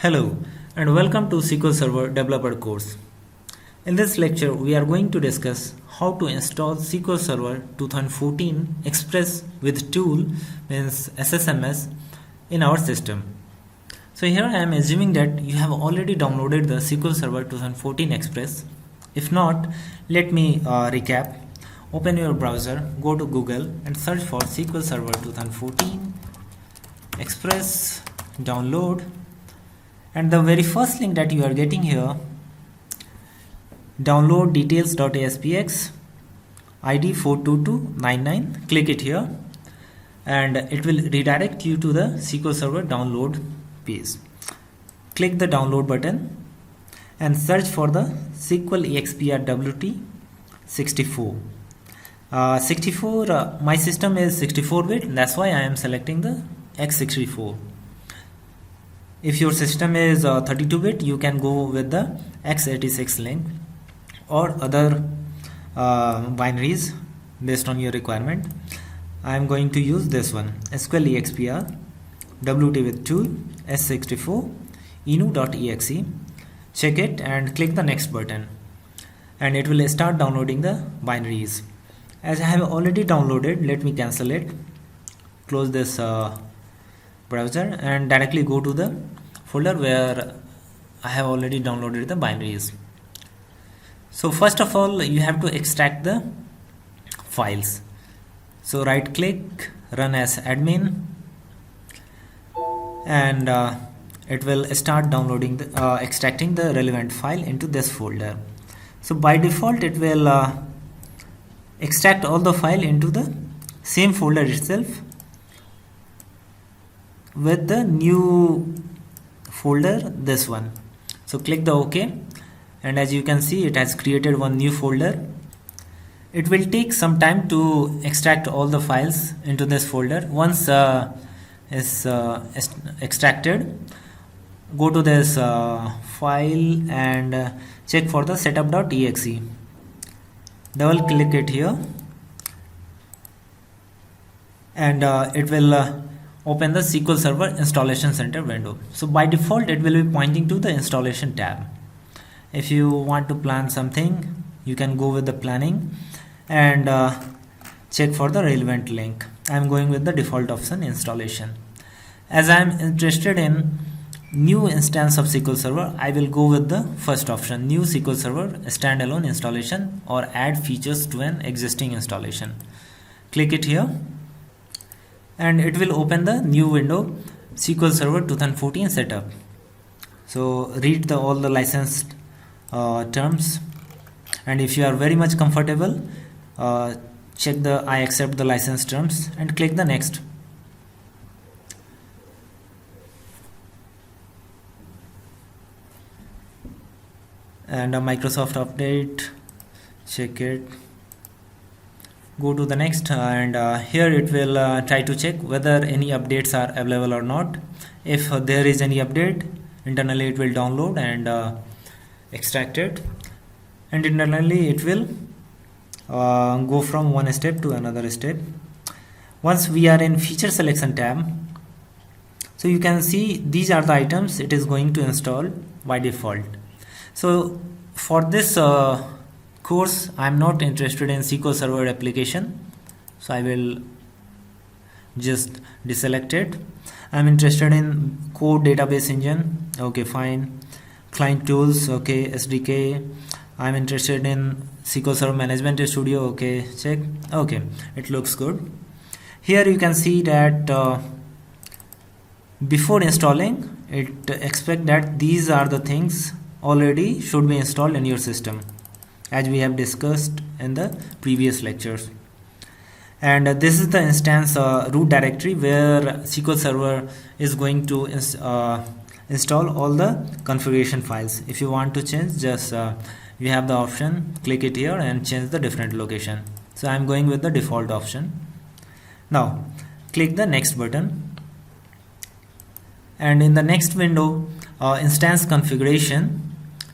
Hello and welcome to SQL Server Developer course. In this lecture, we are going to discuss how to install SQL Server 2014 Express with tool means SSMS in our system. So here I am assuming that you have already downloaded the SQL Server 2014 Express. If not, let me recap. Open your browser, go to Google and search for SQL Server 2014 Express, download. And the very first link that you are getting here, download details.aspx ID 42299, click it here and it will redirect you to the SQL Server download page. Click the download button and search for the SQL EXPRWT 64. My system is 64-bit, that's why I am selecting the x64. If your system is 32-bit, you can go with the x86 link or other binaries based on your requirement. I am going to use this one, SQL EXPR WT with tool S64 inu.exe. Check it and click the next button and it will start downloading the binaries. As I have already downloaded, let me cancel it, close this browser and directly go to the folder where I have already downloaded the binaries. So first of all, you have to extract the files. So right click, run as admin, and it will start downloading the extracting the relevant file into this folder. So by default it will extract all the file into the same folder itself with the new folder, this one. So click the OK and as you can see, it has created one new folder. It will take some time to extract all the files into this folder. Once is extracted, go to this file and check for the setup.exe. Double click it here and it will open the SQL Server Installation Center window. So by default it will be pointing to the installation tab. If you want to plan something, you can go with the planning and check for the relevant link. I am going with the default option, installation. As I am interested in new instance of SQL Server, I will go with the first option, new SQL Server standalone installation or add features to an existing installation. Click it here and it will open the new window, SQL Server 2014 setup. So read all the licensed terms, and if you are very much comfortable, check the I accept the license terms and click the next. And a Microsoft update, check it. Go to the next and here it will try to check whether any updates are available or not. If there is any update, internally it will download and extract it, and internally it will go from one step to another step. Once we are in feature selection tab, so you can see these are the items it is going to install by default. So for this course, I am not interested in SQL Server application, so I will just deselect it. I am interested in core database engine, okay, fine. Client tools, okay, SDK. I am interested in SQL Server Management Studio, okay, check. Okay, it looks good. Here you can see that before installing, it expects that these are the things already should be installed in your system, as we have discussed in the previous lectures. And this is the instance root directory where SQL Server is going to install all the configuration files. If you want to change, just you have the option, click it here and change the different location. So I am going with the default option. Now click the next button and in the next window, instance configuration,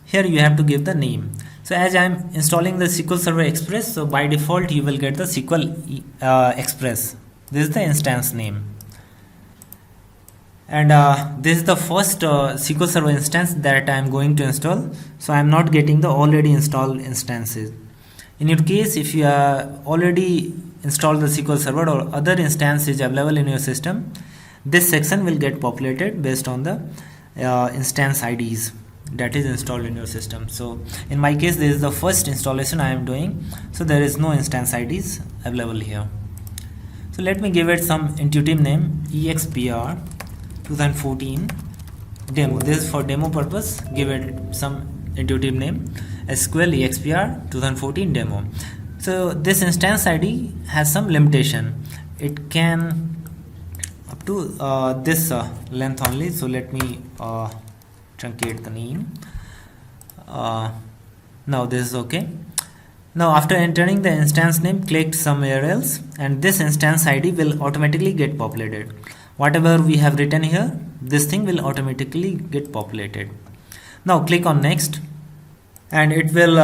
here you have to give the name. So as I am installing the SQL Server Express, so by default you will get the SQL Express. This is the instance name. and this is the first SQL Server instance that I am going to install, so I am not getting the already installed instances. In your case, if you already installed the SQL Server or other instance is available in your system, this section will get populated based on the instance IDs that is installed in your system. So in my case, this is the first installation I am doing, so there is no instance IDs available here. So let me give it some intuitive name, EXPR 2014 demo. This is for demo purpose. Give it some intuitive name, SQL EXPR 2014 demo. So this instance ID has some limitation. It can up to this length only. So let me truncate the name. Now this is okay. Now after entering the instance name, click somewhere else, and this instance ID will automatically get populated. Whatever we have written here, this thing will automatically get populated. Now click on next, and it will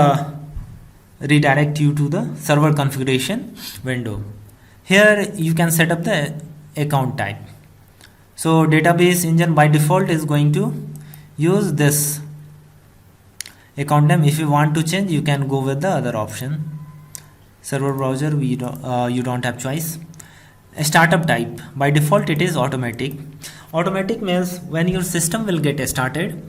redirect you to the server configuration window. Here you can set up the account type. So database engine by default is going to use this account name. If you want to change, you can go with the other option. Server browser, you don't have choice. A startup type, by default it is automatic. Automatic means when your system will get started,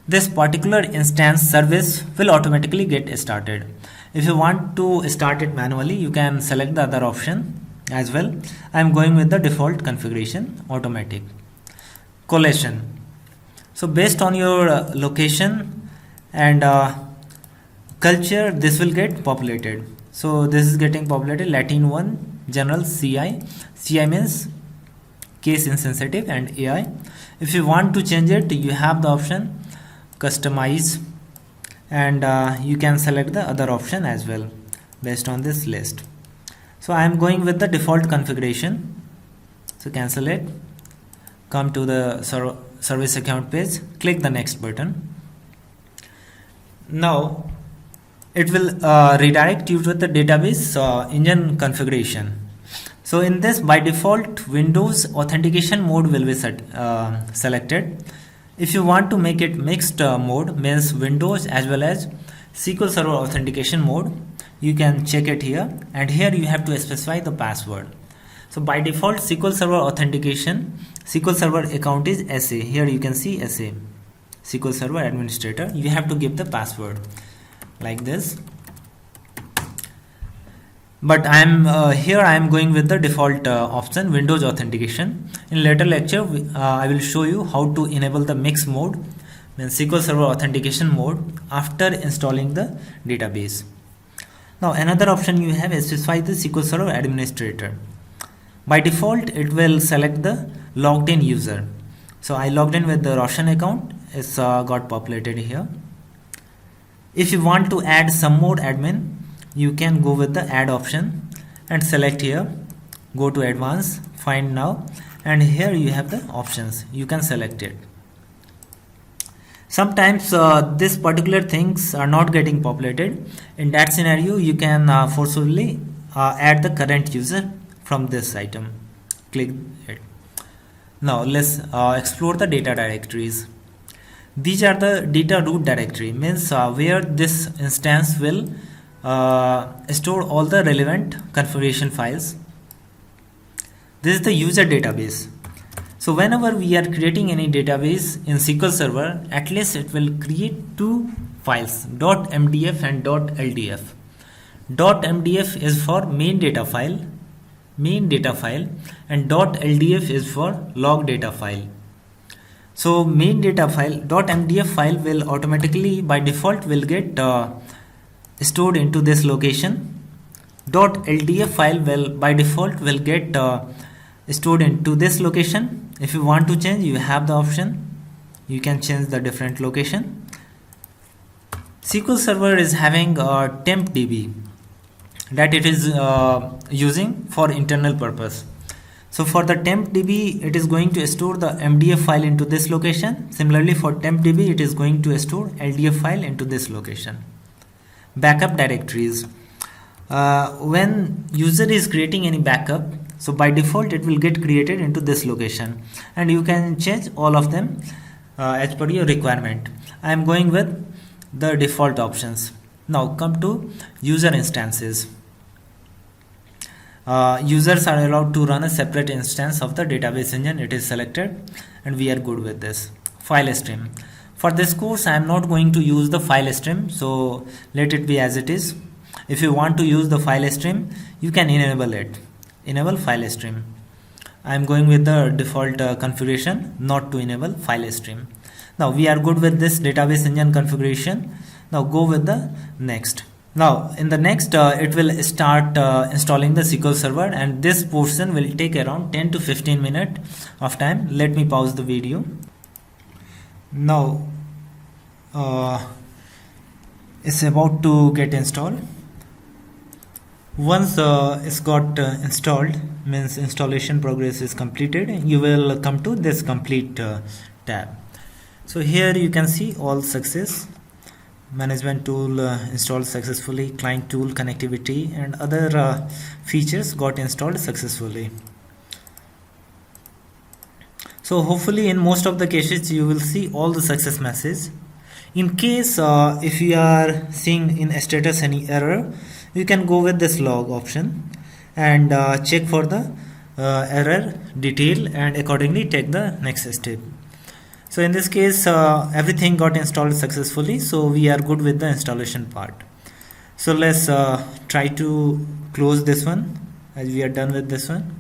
this particular instance service will automatically get started. If you want to start it manually, you can select the other option as well. I am going with the default configuration, automatic. Collation. So based on your location and culture, this will get populated. So this is getting populated Latin 1 general CI. CI means case insensitive, and AI. If you want to change it, you have the option customize, and you can select the other option as well based on this list. So I am going with the default configuration. So cancel it, come to the service account page, click the next button. Now it will redirect you to the database engine configuration. So in this, by default, Windows authentication mode will be selected. If you want to make it mixed mode, means Windows as well as SQL Server authentication mode, you can check it here, and here you have to specify the password. So by default, SQL Server authentication, SQL Server account is SA. Here you can see SA, SQL Server administrator. You have to give the password like this. But I am going with the default option, Windows authentication. In later lecture, I will show you how to enable the mix mode, means SQL Server authentication mode, after installing the database. Now another option you have is specify the SQL Server administrator. By default, it will select the logged in user. So I logged in with the Roshan account. It's got populated here. If you want to add some more admin, you can go with the add option and select here, go to advanced, find now, and here you have the options. You can select it. Sometimes this particular things are not getting populated. In that scenario, you can forcibly add the current user from this item. Click it. Now let's explore the data directories. These are the data root directory, means where this instance will store all the relevant configuration files. This is the user database. So whenever we are creating any database in SQL Server, at least it will create two files, .mdf and .ldf. .mdf is for main data file, and .ldf is for log data file. So main data file, .mdf file will automatically by default will get stored into this location. .ldf file will by default will get stored into this location. If you want to change, you have the option. You can change the different location. SQL Server is having a temp DB that it is using for internal purpose. So for the temp DB, it is going to store the MDF file into this location. Similarly, for temp DB, it is going to store LDF file into this location. Backup directories. When user is creating any backup, So by default it will get created into this location, and you can change all of them as per your requirement. I am going with the default options. Now come to user instances. Users are allowed to run a separate instance of the database engine. It is selected, and we are good with this. File stream. For this course I am not going to use the file stream, so let it be as it is. If you want to use the file stream, you can enable it. Enable file stream. I am going with the default configuration, not to enable file stream. Now we are good with this database engine configuration. Now go with the next. Now in the next it will start installing the SQL Server, and this portion will take around 10 to 15 minutes of time. Let me pause the video. Now it's about to get installed. Once it's got installed, means installation progress is completed, you will come to this complete tab. So here you can see all success. Management tool installed successfully, client tool, connectivity, and other features got installed successfully. So hopefully in most of the cases you will see all the success message. In case if you are seeing in status any error, you can go with this log option and check for the error detail and accordingly take the next step. So in this case everything got installed successfully, so we are good with the installation part. So let's try to close this one, as we are done with this one.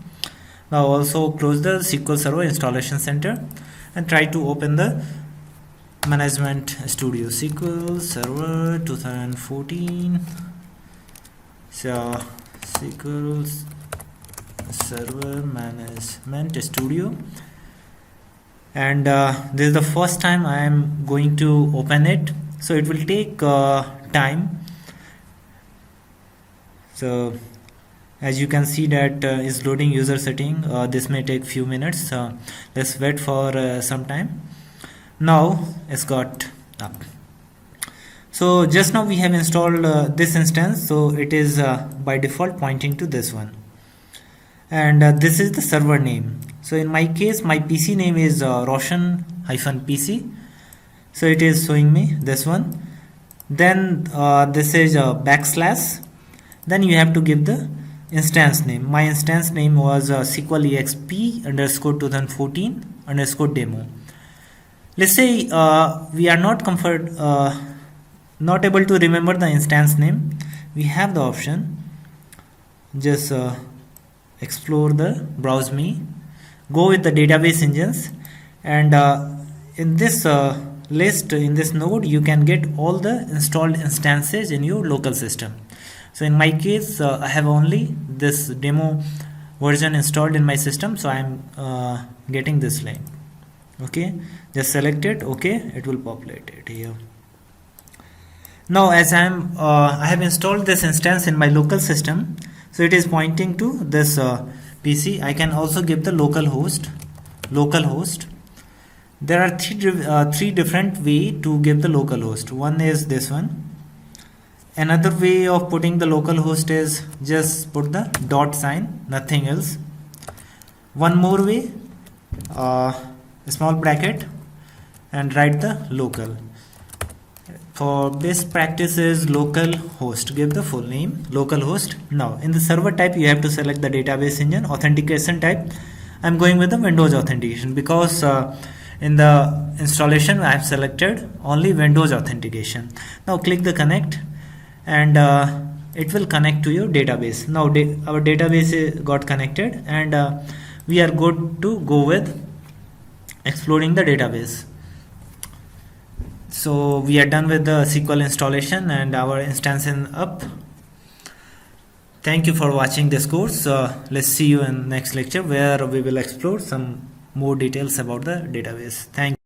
Now also close the SQL Server Installation Center and try to open the Management Studio SQL Server 2014. So SQL Server Management Studio, and this is the first time I am going to open it, so it will take time. So as you can see that is loading user setting. This may take few minutes. Let's wait for some time. Now it's got up. So just now we have installed this instance, so it is by default pointing to this one, and this is the server name. So in my case my PC name is Roshan-PC, so it is showing me this one. Then this is backslash, then you have to give the instance name. My instance name was SQL EXP _ 2014 _ demo. Let's say we are not able to remember the instance name. We have the option, just explore the browse me, go with the database engines, and in this list, in this node, you can get all the installed instances in your local system. So in my case I have only this demo version installed in my system, so I am getting this line. Okay, just select it. Okay, it will populate it here. Now as I have installed this instance in my local system, so it is pointing to this PC. I can also give the localhost. There are three different way to give the localhost. One is this one. Another way of putting the localhost is just put the dot sign, nothing else. One more way, small bracket, and write the local. For best practice is localhost. Give the full name localhost. Now in the server type you have to select the database engine. Authentication type, I'm going with the Windows authentication because in the installation I have selected only Windows authentication. Now click the connect, and it will connect to your database. Now our database got connected, and we are good to go with exploring the database. So we are done with the SQL installation, and our instance is up. Thank you for watching this course. Let's see you in next lecture, where we will explore some more details about the database. Thank you.